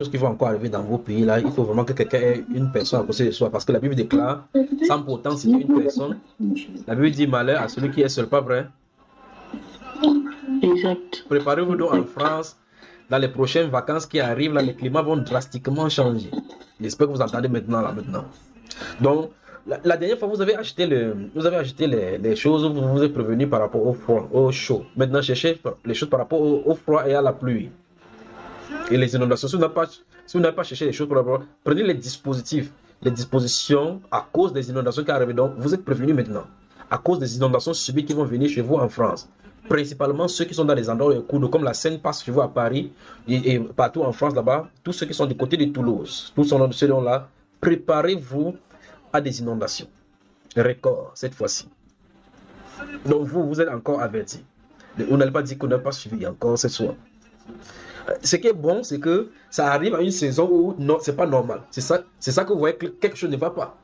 choses qui vont encore arriver dans vos pays, là, il faut vraiment que quelqu'un ait une personne à côté de soi. Parce que la Bible déclare, sans pourtant citer une personne, la Bible dit malheur à celui qui est seul, pas vrai? Exact. Préparez-vous donc en France. Dans les prochaines vacances qui arrivent, là, les climats vont drastiquement changer. J'espère que vous entendez maintenant, là, maintenant. Donc, la dernière fois, vous avez acheté les choses, vous vous êtes prévenu par rapport au froid, au chaud. Maintenant, cherchez les choses par rapport au froid et à la pluie. Et les inondations, si vous n'avez pas cherché les choses par rapport, prenez les dispositions à cause des inondations qui arrivent. Donc, vous êtes prévenus maintenant. À cause des inondations subies qui vont venir chez vous en France. Principalement ceux qui sont dans les endroits où comme la Seine passe chez vous à Paris et partout en France là-bas, tous ceux qui sont du côté de Toulouse, tous ceux là, préparez-vous à des inondations. Record cette fois-ci. Donc vous êtes encore avertis. Vous n'allez pas dire qu'on n'a pas suivi encore cette fois. Ce qui est bon, c'est que ça arrive à une saison où non, c'est pas normal. C'est ça que vous voyez que quelque chose ne va pas.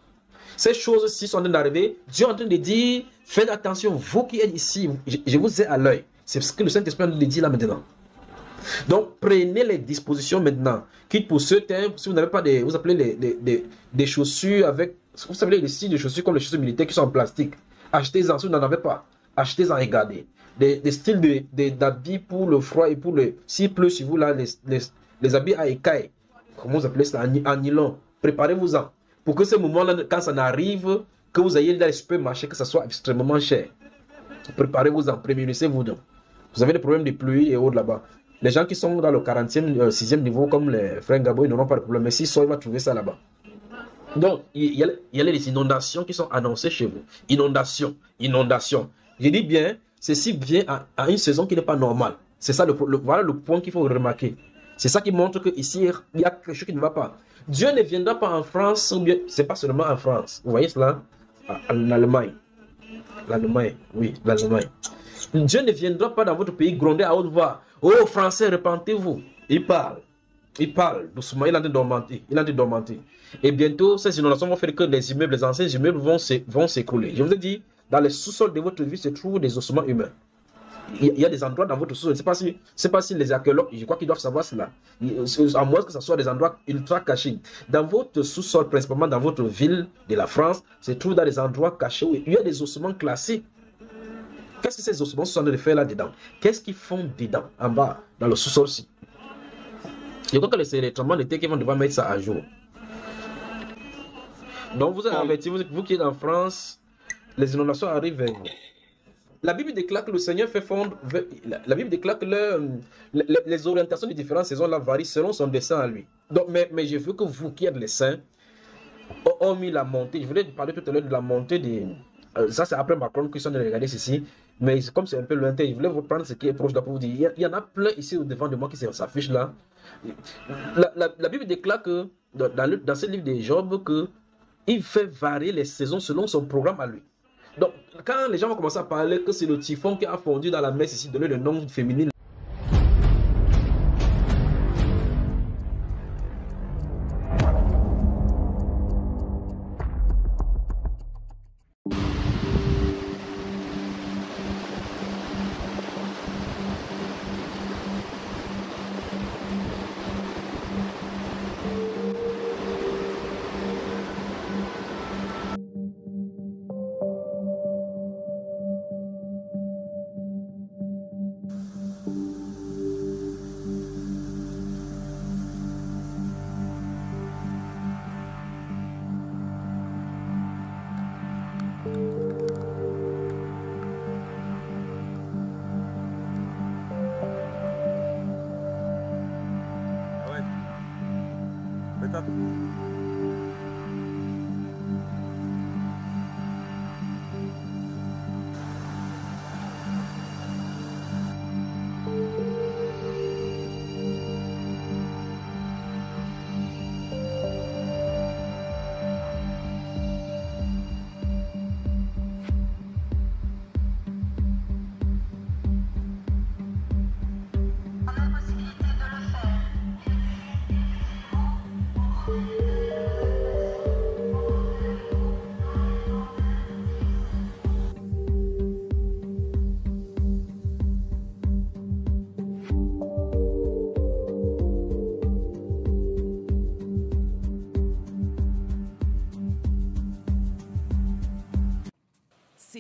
Ces choses-ci sont en train d'arriver. Dieu est en train de dire, faites attention, vous qui êtes ici, je vous ai à l'œil. C'est ce que le Saint-Esprit nous dit là maintenant. Donc, prenez les dispositions maintenant. Quitte pour ce temps, si vous n'avez pas vous appelez des chaussures avec, vous savez, les styles de chaussures comme les chaussures militaires qui sont en plastique. Achetez-en si vous n'en avez pas. Achetez-en et gardez. Des styles d'habits pour le froid et pour le... S'il pleut sur vous là, les habits à écailles. Comment vous appelez ça? En nylon. Préparez-vous-en. Pour que ce moment-là, quand ça n'arrive, que vous ayez dans les supermarchés, que ça soit extrêmement cher. Préparez-vous-en, prémunissez-vous donc. Vous avez des problèmes de pluie et autres là-bas. Les gens qui sont dans le 40e, 6e niveau, comme les frères Gabo, ils n'auront pas de problème. Mais s'ils sont, ils vont trouver ça là-bas. Donc, il y a les inondations qui sont annoncées chez vous. Inondations. Je dis bien, ceci vient à une saison qui n'est pas normale. C'est ça, voilà le point qu'il faut remarquer. C'est ça qui montre qu'ici, il y a quelque chose qui ne va pas. Dieu ne viendra pas en France, ou bien, c'est pas seulement en France. Vous voyez cela? En Allemagne. L'Allemagne, oui, l'Allemagne. Dieu ne viendra pas dans votre pays gronder à haute voix. Oh, Français, repentez-vous. Il parle doucement, il est en train de dormenter. Et bientôt, ces inondations vont faire que les anciens immeubles vont s'écrouler. Je vous ai dit, dans les sous-sols de votre vie se trouvent des ossements humains. Il y a des endroits dans votre sous-sol, je ne sais pas si les archéologues, je crois qu'ils doivent savoir cela, à moins que ce soit des endroits ultra cachés. Dans votre sous-sol, principalement dans votre ville de la France, se trouve dans des endroits cachés où il y a des ossements classés. Qu'est-ce que ces ossements sont en train de faire là-dedans? Qu'est-ce qu'ils font dedans, en bas, dans le sous-sol-ci? Je crois que c'est les tremblements de terre qui vont devoir mettre ça à jour. Donc vous êtes avertis, vous qui êtes en France, les inondations arrivent vers vous. La Bible déclare que le Seigneur fait fondre. La Bible déclare que les orientations des différentes saisons là varient selon son dessein à lui. Donc, mais je veux que vous qui êtes les saints, ont mis la montée. Je voulais parler tout à l'heure de la montée des. Ça, c'est après Macron qui sont de regarder ceci. Mais comme c'est un peu lointain, je voulais vous prendre ce qui est proche là pour vous dire. Il y en a plein ici au devant de moi qui s'affichent là. La Bible déclare que dans ce livre de Job, que il fait varier les saisons selon son programme à lui. Donc, quand les gens vont commencer à parler que c'est le typhon qui a fondu dans la messe ici, donner le nom féminin. On a la possibilité de le faire.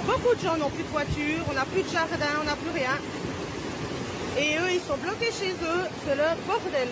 Voilà, beaucoup de gens n'ont plus de voiture, on n'a plus de jardin, on n'a plus rien. Et eux, ils sont bloqués chez eux, c'est le bordel.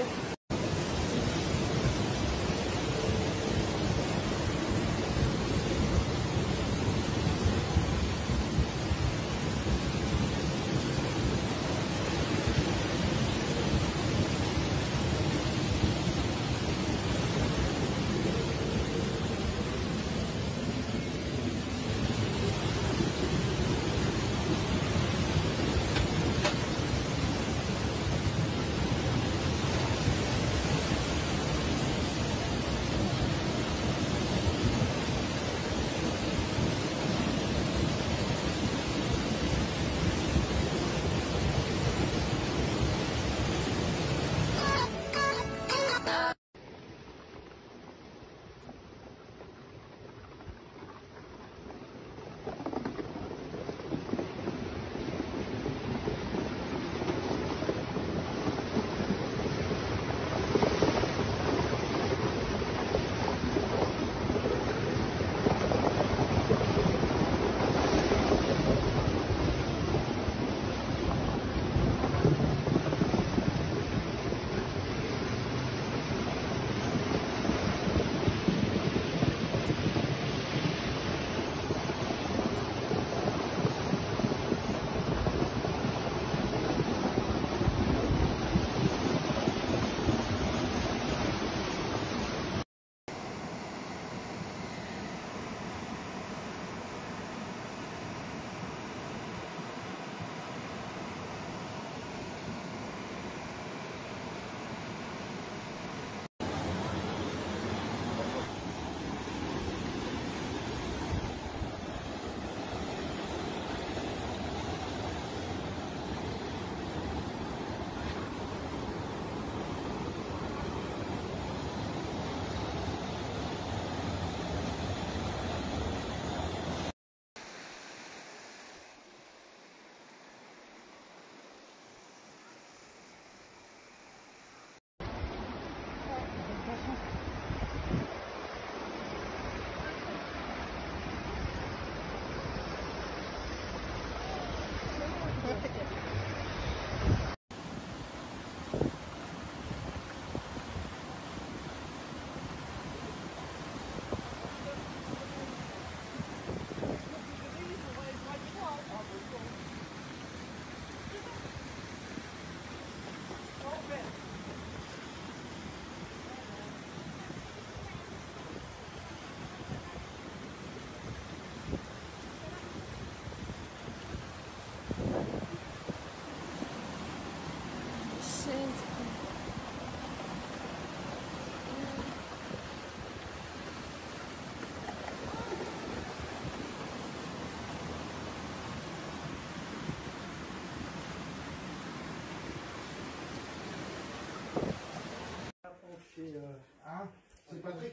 C'est Patrick.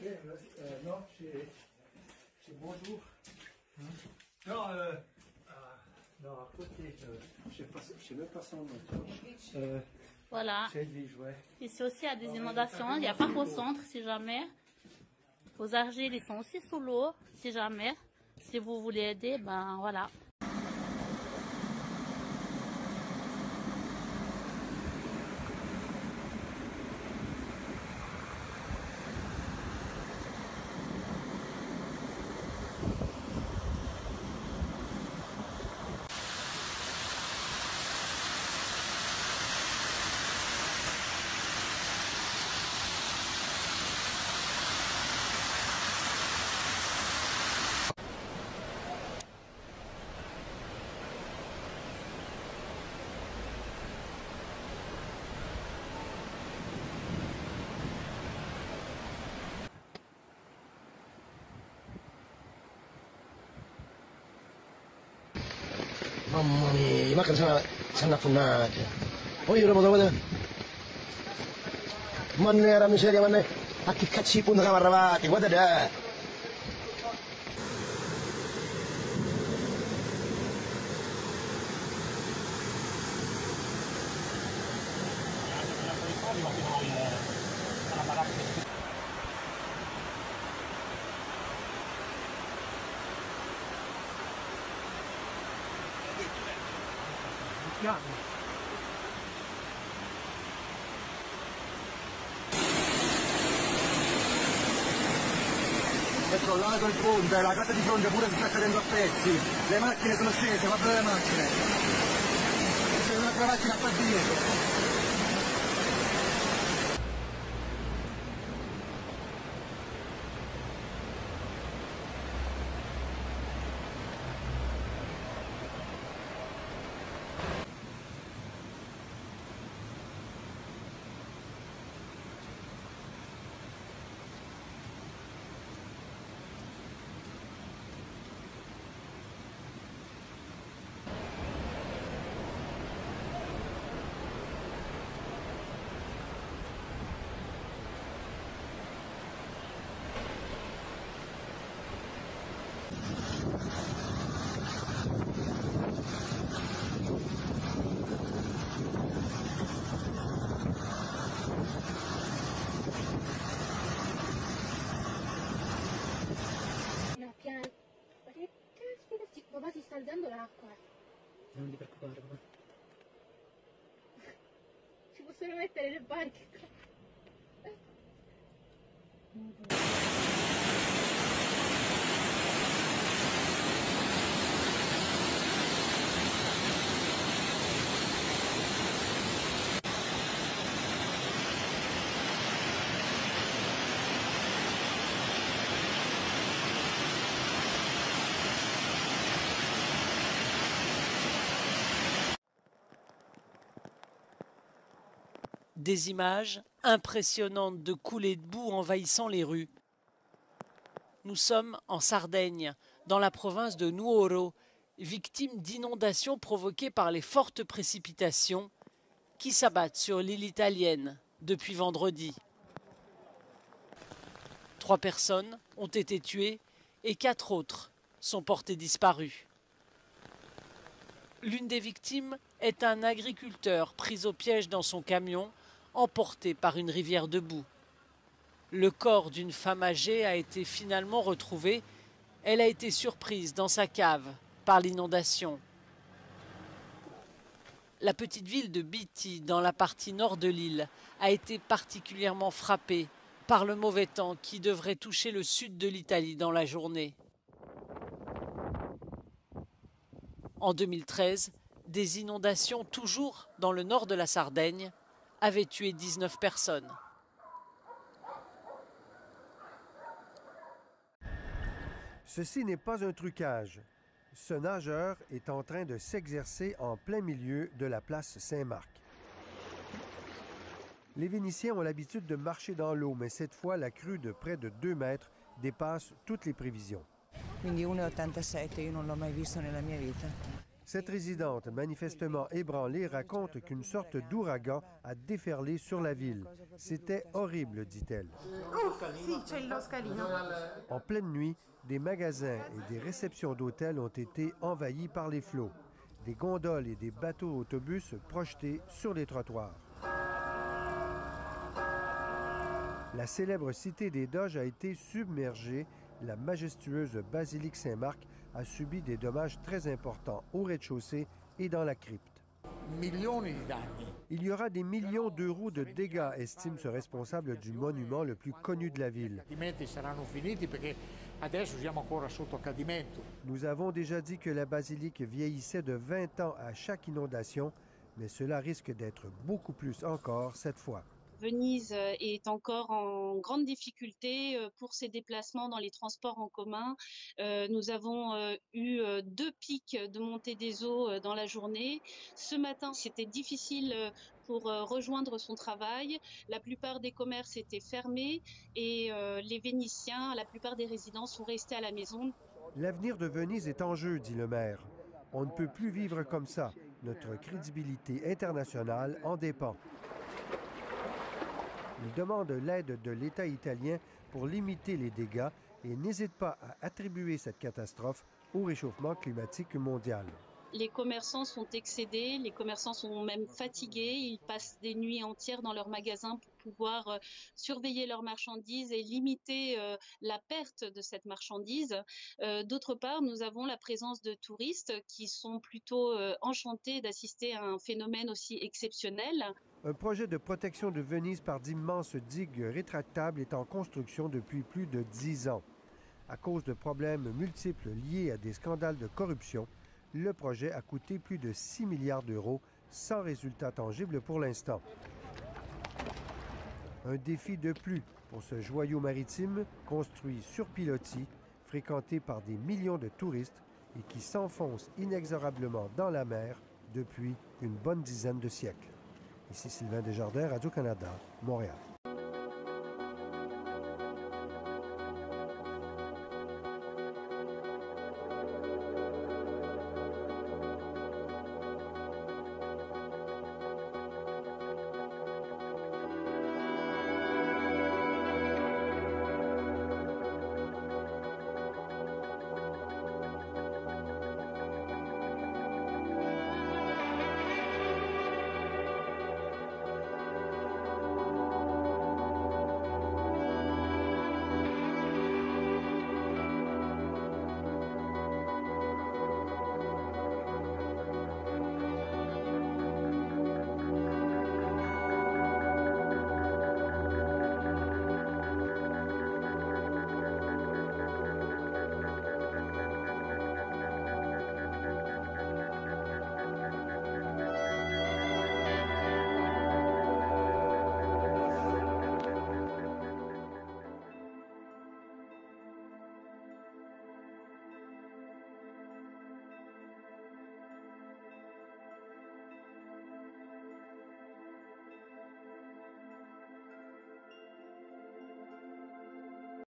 Non, chez Bonjour. Non, non, à côté, je sais même pas son nom. Voilà. Chez Edwige, ouais. Ici aussi, il y a des inondations. Il n'y a pas qu'au centre, si jamais. Aux argiles, ils sont aussi sous l'eau, si jamais. Si vous voulez aider, ben voilà. Mamma mia, ma che sono affonnati. Poi io lo vedo. Mannera miseria, manne. A che cazzo pun siamo arrivati, guarda da. anni. È crollato il ponte, la casa di fronte pure si sta cadendo a pezzi, le macchine sono scese, va bene le macchine. C'è un'altra macchina qua dietro. Papà si sta alzando l'acqua. Non ti preoccupare, papà. Ci possono mettere le barche. Des images impressionnantes de coulées de boue envahissant les rues. Nous sommes en Sardaigne, dans la province de Nuoro, victime d'inondations provoquées par les fortes précipitations qui s'abattent sur l'île italienne depuis vendredi. 3 personnes ont été tuées et 4 autres sont portées disparues. L'une des victimes est un agriculteur pris au piège dans son camion, emporté par une rivière de boue. Le corps d'une femme âgée a été finalement retrouvé. Elle a été surprise dans sa cave par l'inondation. La petite ville de Biti, dans la partie nord de l'île, a été particulièrement frappée par le mauvais temps qui devrait toucher le sud de l'Italie dans la journée. En 2013, des inondations toujours dans le nord de la Sardaigne avaient tué 19 personnes. Ceci n'est pas un trucage. Ce nageur est en train de s'exercer en plein milieu de la place Saint-Marc. Les Vénitiens ont l'habitude de marcher dans l'eau, mais cette fois, la crue de près de 2 mètres dépasse toutes les prévisions. Quindi 1,87, io non l'ho mai visto nella mia vita. Cette résidente, manifestement ébranlée, raconte qu'une sorte d'ouragan a déferlé sur la ville. C'était horrible, dit-elle. En pleine nuit, des magasins et des réceptions d'hôtels ont été envahis par les flots. Des gondoles et des bateaux-autobus projetés sur les trottoirs. La célèbre cité des Doges a été submergée. La majestueuse basilique Saint-Marc a subi des dommages très importants au rez-de-chaussée et dans la crypte. Il y aura des millions d'euros de dégâts, estime ce responsable du monument le plus connu de la ville. Nous avons déjà dit que la basilique vieillissait de 20 ans à chaque inondation, mais cela risque d'être beaucoup plus encore cette fois. Venise est encore en grande difficulté pour ses déplacements dans les transports en commun. Nous avons eu 2 pics de montée des eaux dans la journée. Ce matin, c'était difficile pour rejoindre son travail. La plupart des commerces étaient fermés et les Vénitiens, la plupart des résidents sont restés à la maison. L'avenir de Venise est en jeu, dit le maire. On ne peut plus vivre comme ça. Notre crédibilité internationale en dépend. Il demande l'aide de l'État italien pour limiter les dégâts et n'hésite pas à attribuer cette catastrophe au réchauffement climatique mondial. Les commerçants sont excédés, les commerçants sont même fatigués, ils passent des nuits entières dans leurs magasins pour pouvoir surveiller leurs marchandises et limiter la perte de cette marchandise. D'autre part, nous avons la présence de touristes qui sont plutôt enchantés d'assister à un phénomène aussi exceptionnel. Un projet de protection de Venise par d'immenses digues rétractables est en construction depuis plus de 10 ans. À cause de problèmes multiples liés à des scandales de corruption, le projet a coûté plus de 6 milliards d'euros sans résultat tangible pour l'instant. Un défi de plus pour ce joyau maritime construit sur pilotis, fréquenté par des millions de touristes et qui s'enfonce inexorablement dans la mer depuis une bonne dizaine de siècles. Ici Sylvain Desjardins, Radio-Canada, Montréal.